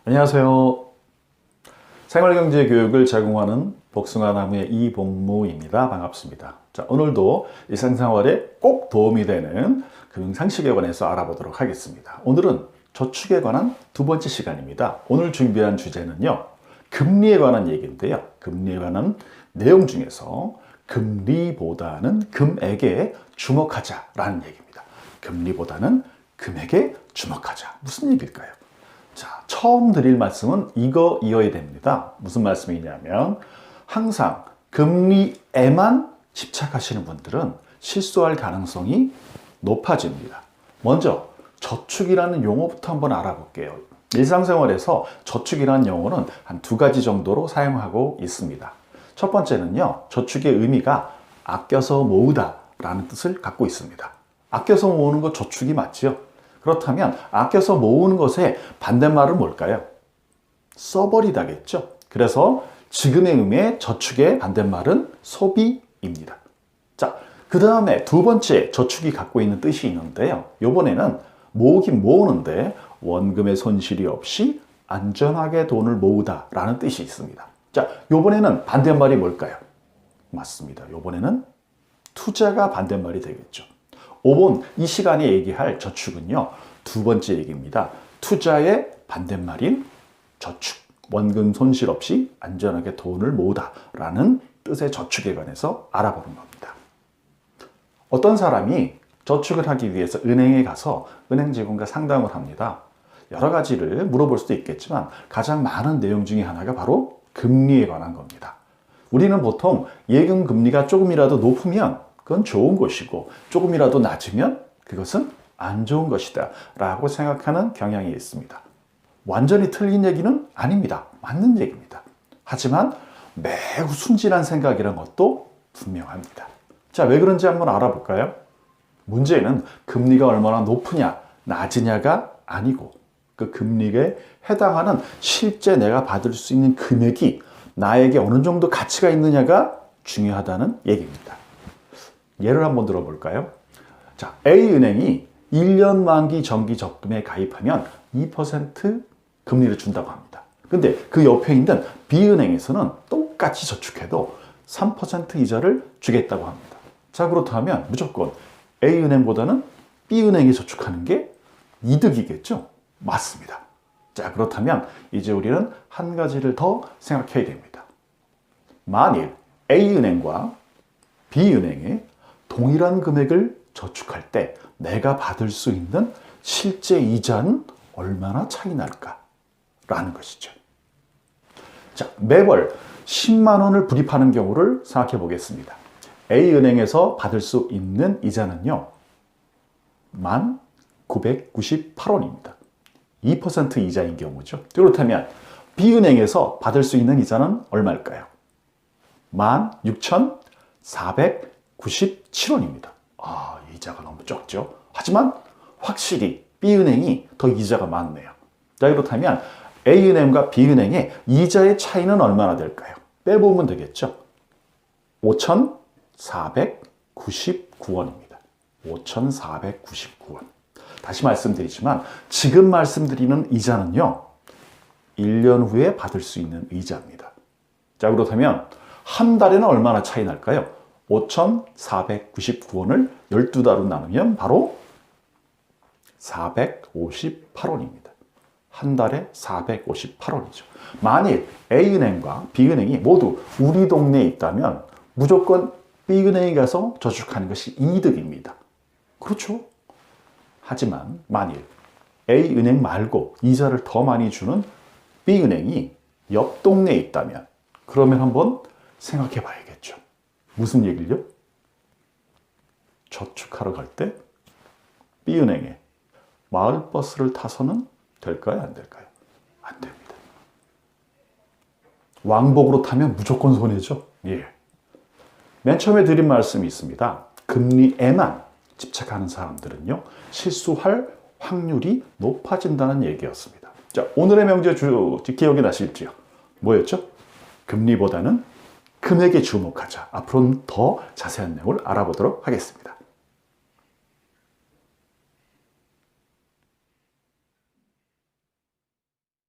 안녕하세요. 생활경제 교육을 제공하는 복숭아나무의 이봉무입니다. 반갑습니다. 자, 오늘도 일상생활에 꼭 도움이 되는 금융상식에 관해서 알아보도록 하겠습니다. 오늘은 저축에 관한 두 번째 시간입니다. 오늘 준비한 주제는요, 금리에 관한 얘기인데요. 금리에 관한 내용 중에서 금리보다는 금액에 주목하자라는 얘기입니다. 금리보다는 금액에 주목하자. 무슨 얘기일까요? 자, 처음 드릴 말씀은 이어야 됩니다. 무슨 말씀이냐면 항상 금리에만 집착하시는 분들은 실수할 가능성이 높아집니다. 먼저 저축이라는 용어부터 한번 알아볼게요. 일상생활에서 저축이라는 용어는 한 두 가지 정도로 사용하고 있습니다. 첫 번째는요, 저축의 의미가 아껴서 모으다 라는 뜻을 갖고 있습니다. 아껴서 모으는 거 저축이 맞죠? 그렇다면 아껴서 모으는 것의 반대말은 뭘까요? 써버리다겠죠. 그래서 지금의 의미의 저축의 반대말은 소비입니다. 자, 그 다음에 두 번째 저축이 갖고 있는 뜻이 있는데요. 이번에는 모으긴 모으는데 원금의 손실이 없이 안전하게 돈을 모으다 라는 뜻이 있습니다. 자, 이번에는 반대말이 뭘까요? 맞습니다. 이번에는 투자가 반대말이 되겠죠. 이번 이 시간에 얘기할 저축은요, 두 번째 얘기입니다. 투자의 반대말인 저축, 원금 손실 없이 안전하게 돈을 모으다 라는 뜻의 저축에 관해서 알아보는 겁니다. 어떤 사람이 저축을 하기 위해서 은행에 가서 은행 직원과 상담을 합니다. 여러 가지를 물어볼 수도 있겠지만 가장 많은 내용 중에 하나가 바로 금리에 관한 겁니다. 우리는 보통 예금 금리가 조금이라도 높으면 그건 좋은 것이고 조금이라도 낮으면 그것은 안 좋은 것이다 라고 생각하는 경향이 있습니다. 완전히 틀린 얘기는 아닙니다. 맞는 얘기입니다. 하지만 매우 순진한 생각이란 것도 분명합니다. 자, 왜 그런지 한번 알아볼까요? 문제는 금리가 얼마나 높으냐 낮으냐가 아니고 그 금리에 해당하는 실제 내가 받을 수 있는 금액이 나에게 어느 정도 가치가 있느냐가 중요하다는 얘기입니다. 예를 한번 들어볼까요? 자, A은행이 1년 만기 정기 적금에 가입하면 2% 금리를 준다고 합니다. 근데 그 옆에 있는 B은행에서는 똑같이 저축해도 3% 이자를 주겠다고 합니다. 자, 그렇다면 무조건 A은행보다는 B은행에 저축하는 게 이득이겠죠? 맞습니다. 자, 그렇다면 이제 우리는 한 가지를 더 생각해야 됩니다. 만일 A은행과 B은행에 동일한 금액을 저축할 때 내가 받을 수 있는 실제 이자는 얼마나 차이 날까? 라는 것이죠. 자, 매월 10만 원을 불입하는 경우를 생각해 보겠습니다. A은행에서 받을 수 있는 이자는요, 1,998원입니다. 2% 이자인 경우죠. 그렇다면 B은행에서 받을 수 있는 이자는 얼마일까요? 16,497원입니다. 아, 이자가 너무 적죠. 하지만 확실히 B은행이 더 이자가 많네요. 자, 그렇다면 A은행과 B은행의 이자의 차이는 얼마나 될까요? 빼보면 되겠죠. 5,499원입니다. 5,499원. 다시 말씀드리지만 지금 말씀드리는 이자는요, 1년 후에 받을 수 있는 이자입니다. 자, 그렇다면 한 달에는 얼마나 차이 날까요? 5,499원을 12달로 나누면 바로 458원입니다. 한 달에 458원이죠. 만일 A은행과 B은행이 모두 우리 동네에 있다면 무조건 B은행에 가서 저축하는 것이 이득입니다. 그렇죠? 하지만 만일 A은행 말고 이자를 더 많이 주는 B은행이 옆 동네에 있다면 그러면 한번 생각해 봐야겠죠. 무슨 얘기를요? 저축하러 갈 때 B은행에 마을버스를 타서는 될까요? 안 될까요? 안 됩니다. 왕복으로 타면 무조건 손해죠. 예. 맨 처음에 드린 말씀이 있습니다. 금리에만 집착하는 사람들은요, 실수할 확률이 높아진다는 얘기였습니다. 자, 오늘의 명제 기억이 나실지요? 뭐였죠? 금리보다는 금액에 주목하자. 앞으로는 더 자세한 내용을 알아보도록 하겠습니다.